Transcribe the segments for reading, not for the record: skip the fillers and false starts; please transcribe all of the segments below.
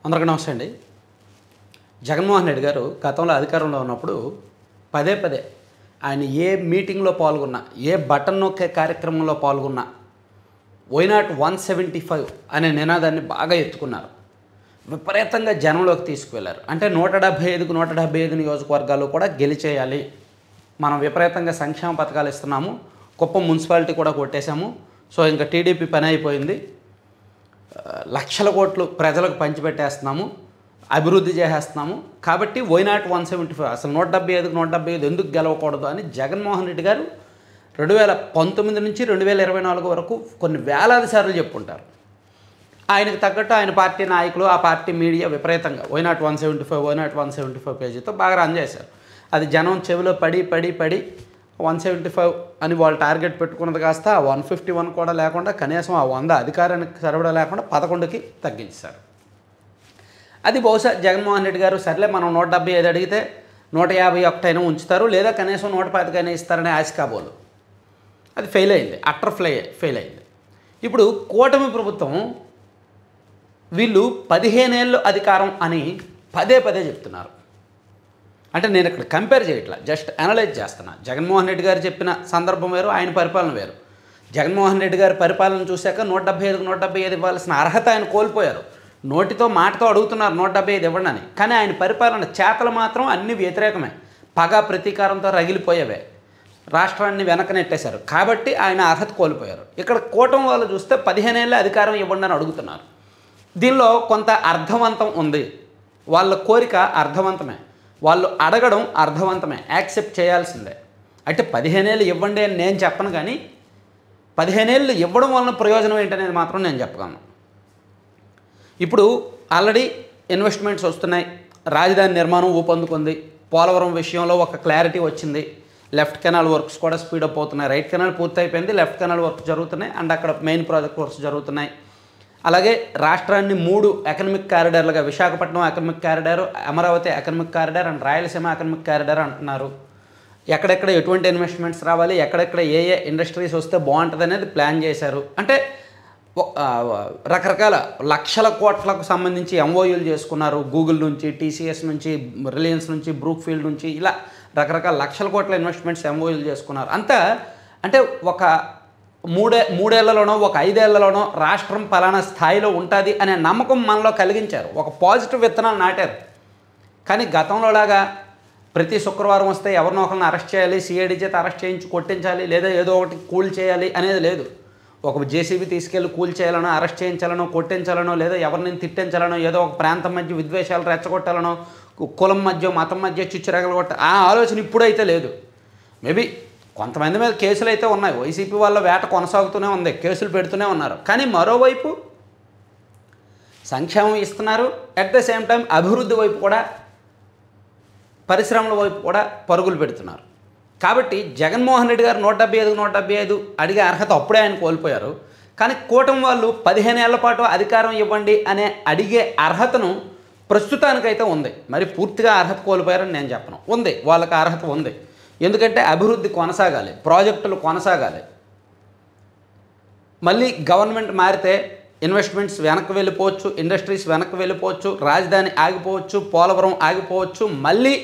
అందరికీ నమస్తే అండి. జగన్మోహన్ రెడ్డి గారు గతంలో అధికారంలో ఉన్నప్పుడు పదే పదే ఆయన ఏ మీటింగ్లో పాల్గొన్నా, ఏ బటన్ నొక్కే కార్యక్రమంలో పాల్గొన్నా వైనాట్ 175 అనే నినాదాన్ని బాగా ఎత్తుకున్నారు. విపరీతంగా జనంలోకి తీసుకువెళ్లారు. అంటే 175 నియోజకవర్గాలు కూడా గెలిచేయాలి, మనం విపరీతంగా సంక్షేమ పథకాలు ఇస్తున్నాము, కుప్పం మున్సిపాలిటీ కూడా కొట్టేశాము, సో ఇంకా టీడీపీ పని అయిపోయింది, లక్షల కోట్లు ప్రజలకు పంచిపెట్టేస్తున్నాము, అభివృద్ధి చేసేస్తున్నాము, కాబట్టి వైనాట్ 175 అసలు 175 ఎందుకు గెలవకూడదు అని జగన్మోహన్ రెడ్డి గారు 2019 నుంచి 2024 వరకు కొన్ని వేలాది సార్లు చెప్పుకుంటారు. ఆయనకు తగ్గట్టు ఆయన పార్టీ నాయకులు, ఆ పార్టీ మీడియా విపరీతంగా వైనాట్ 175 పేజీతో బాగా రన్ చేశారు. అది జనం చెవిలో పడి 175 అని వాళ్ళు టార్గెట్ పెట్టుకున్నది కాస్త 151 కూడా లేకుండా కనీసం ఆ 100 అధికారానికి సరిపడా లేకుండా 11కి తగ్గించారు. అది బహుశా జగన్మోహన్ రెడ్డి గారు సర్లే మనం 175 అడిగితే 151 అయినా ఉంచుతారు, లేదా కనీసం 125 అయినా ఇస్తారనే ఆశ కాబోలు. అది ఫెయిల్ అయింది, ఫెయిల్ అయింది. ఇప్పుడు కూటమి ప్రభుత్వం వీళ్ళు 15 ఏళ్ళు అధికారం అని పదే చెప్తున్నారు. అంటే నేను ఇక్కడ కంపేర్ చేయట్లా, జస్ట్ అనలైజ్ చేస్తున్నా. జగన్మోహన్ రెడ్డి గారు చెప్పిన సందర్భం వేరు, ఆయన పరిపాలన వేరు. జగన్మోహన్ రెడ్డి గారి పరిపాలన చూశాక 175 ఇవ్వాల్సిన అర్హత ఆయన కోల్పోయారు. నోటితో మాటతో అడుగుతున్నారు 175 ఇవ్వండి అని, కానీ ఆయన పరిపాలన చేతలు మాత్రం అన్ని వ్యతిరేకమే, పగా ప్రతీకారంతో రగిలిపోయేవే, రాష్ట్రాన్ని వెనక నెట్టేశారు. కాబట్టి ఆయన అర్హత కోల్పోయారు. ఇక్కడ కూటమి వాళ్ళు చూస్తే 15 ఏళ్ళ అధికారం ఇవ్వండి అని అడుగుతున్నారు. దీనిలో కొంత అర్థవంతం ఉంది, వాళ్ళ కోరిక అర్థవంతమే, వాళ్ళు అడగడం అర్థవంతమే, యాక్సెప్ట్ చేయాల్సిందే. అంటే 15 ఏళ్ళు ఇవ్వండి అని నేను చెప్పను, కానీ 15 ఏళ్ళు ఇవ్వడం వలన ప్రయోజనం ఏంటనేది మాత్రం నేను చెప్పగలను. ఇప్పుడు ఆల్రెడీ ఇన్వెస్ట్మెంట్స్ వస్తున్నాయి, రాజధాని నిర్మాణం ఊపందుకుంది, పోలవరం విషయంలో ఒక క్లారిటీ వచ్చింది, లెఫ్ట్ కెనాల్ వర్క్స్ కూడా స్పీడప్ అవుతున్నాయి, రైట్ కెనాల్ పూర్తి అయిపోయింది, లెఫ్ట్ కెనాల్ వర్క్స్ జరుగుతున్నాయి, అండ్ అక్కడ మెయిన్ ప్రాజెక్ట్ వర్క్స్ జరుగుతున్నాయి. అలాగే రాష్ట్రాన్ని 3 ఎకనమిక్ కారిడార్లుగా, Visakhapatnam economic corridor, Amaravati economic corridor and Rayalaseema economic corridor అంటున్నారు. ఎక్కడెక్కడ ఎటువంటి ఇన్వెస్ట్మెంట్స్ రావాలి, ఎక్కడెక్కడ ఏ ఇండస్ట్రీస్ వస్తే బాగుంటుంది అనేది ప్లాన్ చేశారు. అంటే రకరకాల లక్షల కోట్లకు సంబంధించి ఎంఓయూలు చేసుకున్నారు. గూగుల్ నుంచి, టీసీఎస్ నుంచి, రిలయన్స్ నుంచి, బ్రూక్ ఫీల్డ్ నుంచి, ఇలా రకరకాల లక్షల కోట్ల ఇన్వెస్ట్మెంట్స్ ఎంఓయూలు చేసుకున్నారు. అంతా అంటే ఒక మూడేళ్లలోనో ఒక 5 ఏళ్లలోనో రాష్ట్రం పలానా స్థాయిలో ఉంటుంది అనే నమ్మకం మనలో కలిగించారు, ఒక పాజిటివ్ విత్తనాలు నాటారు. కానీ గతంలోలాగా ప్రతి శుక్రవారం వస్తే ఎవరినో ఒకరిని అరెస్ట్ చేయాలి, సిఐడి చేత అరెస్ట్ చేయించి కొట్టించాలి, లేదా ఏదో ఒకటి కూల్ చేయాలి అనేది లేదు. ఒక జేసీబీ తీసుకెళ్ళి కూల్ చేయాలనో, అరెస్ట్ చేయించాలనో, కొట్టించాలనో, లేదా ఎవరిని తిట్టించాలనో, ఏదో ఒక ప్రాంతం మధ్య విద్వేషాలు రెచ్చగొట్టాలనో, కులం మధ్య మతం మధ్య చిచ్చురగలు కొట్ట ఆ ఆలోచన ఇప్పుడైతే లేదు. మేబీ కొంతమంది మీద కేసులు అయితే ఉన్నాయి, వైసీపీ వాళ్ళ వేట కొనసాగుతూనే ఉంది, కేసులు పెడుతూనే ఉన్నారు. కానీ మరోవైపు సంక్షేమం ఇస్తున్నారు, అట్ ద సేమ్ టైం అభివృద్ధి వైపు కూడా, పరిశ్రమల వైపు కూడా పరుగులు పెడుతున్నారు. కాబట్టి జగన్మోహన్ రెడ్డి గారు 175 అడిగే అర్హత అప్పుడే ఆయన కోల్పోయారు. కానీ కూటమి వాళ్ళు 15 ఏళ్ల పాటు అధికారం ఇవ్వండి అనే అడిగే అర్హతను ప్రస్తుతానికైతే ఉంది. మరి పూర్తిగా అర్హత కోల్పోయారని నేను చెప్పను, ఉంది, వాళ్ళకి అర్హత ఉంది. ఎందుకంటే అభివృద్ధి కొనసాగాలి, ప్రాజెక్టులు కొనసాగాలి. మళ్ళీ గవర్నమెంట్ మారితే ఇన్వెస్ట్మెంట్స్ వెనక్కి వెళ్ళిపోవచ్చు, ఇండస్ట్రీస్ వెనక్కి వెళ్ళిపోవచ్చు, రాజధాని ఆగిపోవచ్చు, పోలవరం ఆగిపోవచ్చు, మళ్ళీ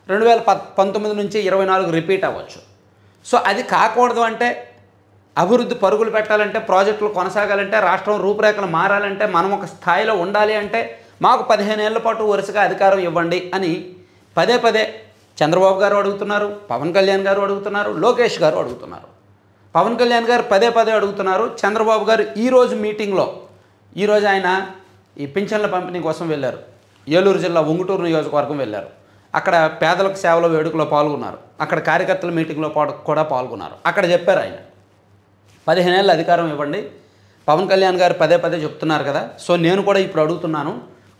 2019 నుంచి 24 రిపీట్ అవ్వచ్చు. సో అది కాకూడదు అంటే, అభివృద్ధి పరుగులు పెట్టాలంటే, ప్రాజెక్టులు కొనసాగాలంటే, రాష్ట్రం రూపురేఖలు మారాలంటే, మనం ఒక స్థాయిలో ఉండాలి అంటే మాకు 15 ఏళ్ల పాటు వరుసగా అధికారం ఇవ్వండి అని పదే చంద్రబాబు గారు అడుగుతున్నారు, పవన్ కళ్యాణ్ గారు అడుగుతున్నారు, లోకేష్ గారు అడుగుతున్నారు. పవన్ కళ్యాణ్ గారు పదే అడుగుతున్నారు. చంద్రబాబు గారు ఈరోజు మీటింగ్లో, ఈరోజు ఆయన ఈ పింఛన్ల పంపిణీ కోసం వెళ్ళారు, ఏలూరు జిల్లా ఉంగుటూరు నియోజకవర్గం వెళ్ళారు. అక్కడ పేదలకు సేవల వేడుకలో పాల్గొన్నారు, అక్కడ కార్యకర్తల మీటింగ్లో కూడా పాల్గొన్నారు. అక్కడ చెప్పారు ఆయన 15 ఏళ్ళ అధికారం ఇవ్వండి. పవన్ కళ్యాణ్ గారు పదే చెప్తున్నారు కదా, సో నేను కూడా ఇప్పుడు అడుగుతున్నాను,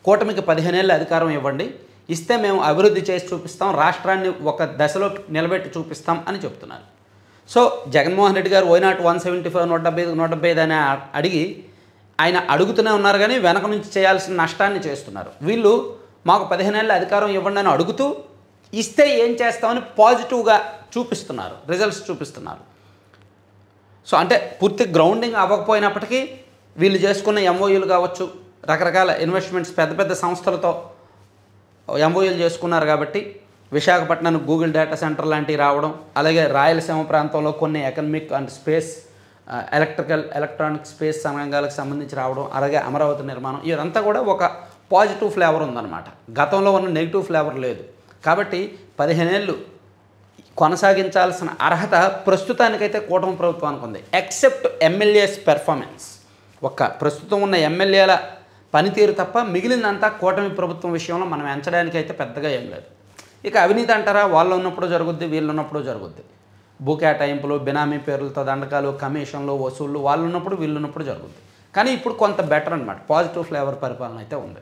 కూటమికి 15 ఏళ్ళ అధికారం ఇవ్వండి, ఇస్తే మేము అభివృద్ధి చేసి చూపిస్తాం, రాష్ట్రాన్ని ఒక దశలో నిలబెట్టి చూపిస్తాం అని చెప్తున్నారు. సో జగన్మోహన్ రెడ్డి గారు వైనాట్ 175 175 అని అడిగి ఆయన అడుగుతూనే ఉన్నారు, కానీ వెనక నుంచి చేయాల్సిన నష్టాన్ని చేస్తున్నారు. వీళ్ళు మాకు 15 ఏళ్ళ అధికారం ఇవ్వండి అని అడుగుతూ ఇస్తే ఏం చేస్తామని పాజిటివ్గా చూపిస్తున్నారు, రిజల్ట్స్ చూపిస్తున్నారు. సో అంటే పూర్తి గ్రౌండింగ్ అవ్వకపోయినప్పటికీ వీళ్ళు చేసుకున్న ఎంఓయూలు కావచ్చు, రకరకాల ఇన్వెస్ట్మెంట్స్ పెద్ద పెద్ద సంస్థలతో ఎంఓయూలు చేసుకున్నారు కాబట్టి విశాఖపట్నానికి గూగుల్ డేటా సెంటర్ లాంటివి రావడం, అలాగే రాయలసీమ ప్రాంతంలో కొన్ని economic and space electronic space రంగాలకు సంబంధించి రావడం, అలాగే అమరావతి నిర్మాణం, ఇదంతా కూడా ఒక పాజిటివ్ ఫ్లేవర్ ఉందన్నమాట. గతంలో ఉన్న నెగిటివ్ ఫ్లేవర్ లేదు. కాబట్టి 15 ఏళ్ళు కొనసాగించాల్సిన అర్హత ప్రస్తుతానికైతే కూటమి ప్రభుత్వానికి ఉంది. ఎక్సెప్ట్ ఎమ్మెల్యేస్ పెర్ఫార్మెన్స్, ప్రస్తుతం ఉన్న ఎమ్మెల్యేల పనితీరు తప్ప మిగిలినంతా కూటమి ప్రభుత్వం విషయంలో మనం ఎంచడానికి అయితే పెద్దగా ఏం లేదు. ఇక అవినీతి అంటారా, వాళ్ళు ఉన్నప్పుడు జరుగుద్ది, వీళ్ళు ఉన్నప్పుడు జరుగుద్ది. భూ కేటాయింపులు, బినామీ పేర్లతో దండకాలు, కమిషన్లు, వసూళ్ళు వాళ్ళు ఉన్నప్పుడు వీళ్ళు ఉన్నప్పుడు జరుగుద్ది. కానీ ఇప్పుడు కొంత బెటర్ అనమాట, పాజిటివ్ ఫ్లేవర్ పరిపాలన అయితే ఉంది.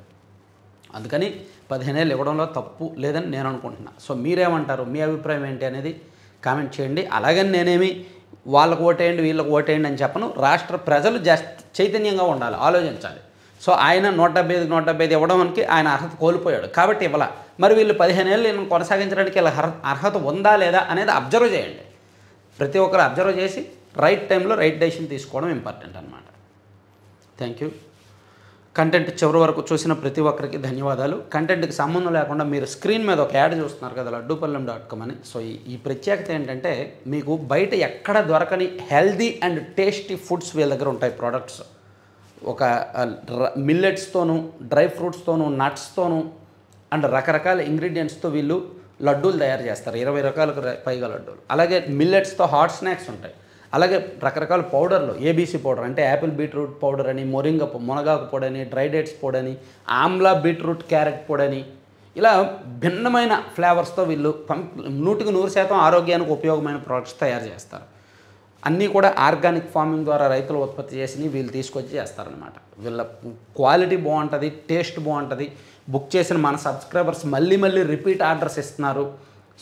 అందుకని 15 ఏళ్ళు ఇవ్వడంలో తప్పు లేదని నేను అనుకుంటున్నా. సో మీరేమంటారు, మీ అభిప్రాయం ఏంటి అనేది కామెంట్ చేయండి. అలాగని నేనేమి వాళ్ళకు ఓటేయండి వీళ్ళకు ఓటేయండి అని చెప్పను. రాష్ట్ర ప్రజలు చైతన్యంగా ఉండాలి, ఆలోచించాలి. సో ఆయన 175 ఇవ్వడానికి ఆయన అర్హత కోల్పోయాడు కాబట్టి ఇవ్వాల. మరి వీళ్ళు 15 ఏళ్ళు నేను కొనసాగించడానికి ఇలా అర్హత ఉందా లేదా అనేది అబ్జర్వ్ చేయండి. ప్రతి ఒక్కరు అబ్జర్వ్ చేసి రైట్ టైంలో రైట్ డెసిషన్ తీసుకోవడం ఇంపార్టెంట్ అనమాట. Thank you. కంటెంట్ చివరి వరకు చూసిన ప్రతి ఒక్కరికి ధన్యవాదాలు. కంటెంట్కి సంబంధం లేకుండా మీరు స్క్రీన్ మీద ఒక యాడ్ చూస్తున్నారు కదా, laddupallam.com అని. సో ఈ ప్రత్యేకత ఏంటంటే మీకు బయట ఎక్కడ దొరకని హెల్దీ అండ్ టేస్టీ ఫుడ్స్ వీళ్ళ దగ్గర ఉంటాయి. ప్రోడక్ట్స్ ఒక మిల్లెట్స్తోనూ, డ్రై ఫ్రూట్స్తోనూ, నట్స్తోనూ అండ్ రకరకాల ఇంగ్రీడియంట్స్తో వీళ్ళు లడ్డూలు తయారు చేస్తారు. 20 రకాలకు పైగా లడ్డూలు. అలాగే మిల్లెట్స్తో హాట్ స్నాక్స్ ఉంటాయి. అలాగే రకరకాల పౌడర్లు, ఏబీసీ పౌడర్ అంటే యాపిల్ బీట్రూట్ పౌడర్ అని, మునగాకు పొడి అని, డ్రై డేట్స్ పొడి అని, ఆమ్లా బీట్రూట్ క్యారెట్ పొడి అని, ఇలా భిన్నమైన ఫ్లేవర్స్తో వీళ్ళు 100% ఆరోగ్యానికి ఉపయోగమైన ప్రోడక్ట్స్ తయారు చేస్తారు. అన్నీ కూడా ఆర్గానిక్ ఫార్మింగ్ ద్వారా రైతులు ఉత్పత్తి చేసి వీళ్ళు తీసుకొచ్చి చేస్తారనమాట. వీళ్ళ క్వాలిటీ బాగుంటుంది, టేస్ట్ బాగుంటుంది. బుక్ చేసిన మన సబ్స్క్రైబర్స్ మళ్ళీ రిపీట్ ఆర్డర్స్ ఇస్తున్నారు.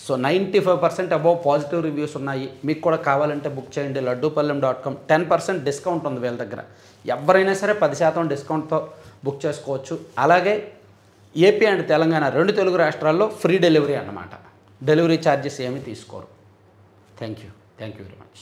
సో 95% అబౌవ్ పాజిటివ్ రివ్యూస్ ఉన్నాయి. మీకు కూడా కావాలంటే బుక్ చేయండి. laddupallam.com 10% డిస్కౌంట్ ఉంది వీళ్ళ దగ్గర. ఎవరైనా సరే 10% డిస్కౌంట్తో బుక్ చేసుకోవచ్చు. అలాగే ఏపీ అండ్ తెలంగాణ 2 తెలుగు రాష్ట్రాల్లో ఫ్రీ డెలివరీ అన్నమాట. డెలివరీ ఛార్జెస్ ఏమీ తీసుకోరు. Thank you very much.